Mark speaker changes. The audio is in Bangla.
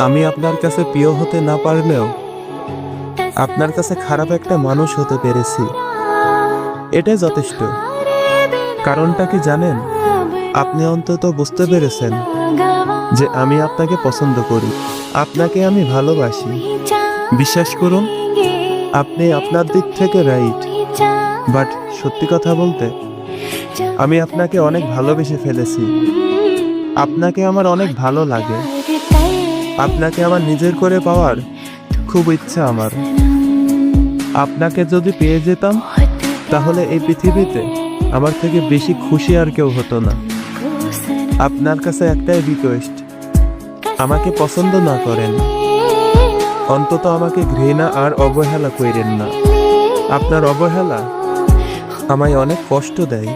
Speaker 1: আমি আপনার কাছে প্রিয় হতে না পারলেও আপনার কাছে খারাপ একটা মানুষ হতে পেরেছি, এটাই যথেষ্ট। কারণটা কি জানেন? আপনি অন্তত বুঝতে পেরেছেন যে আমি আপনাকে পছন্দ করি, আপনাকে আমি ভালোবাসি। বিশ্বাস করুন, আপনি আপনার দিক থেকে রাইট, বাট সত্যি কথা বলতে আমি আপনাকে অনেক ভালোবেসে ফেলেছি। আপনাকে আমার অনেক ভালো লাগে, আপনাকে আমার নিজের করে পাওয়ার খুব ইচ্ছা আমার। আপনাকে যদি পেয়ে যেতাম তাহলে এই পৃথিবীতে আমার থেকে বেশি খুশি আর কেউ হতো না। আপনার কাছে একটাই রিকোয়েস্ট, আমাকে পছন্দ না করেন, অন্তত আমাকে ঘৃণা আর অবহেলা কইরেন না। আপনার অবহেলা আমায় অনেক কষ্ট দেয়।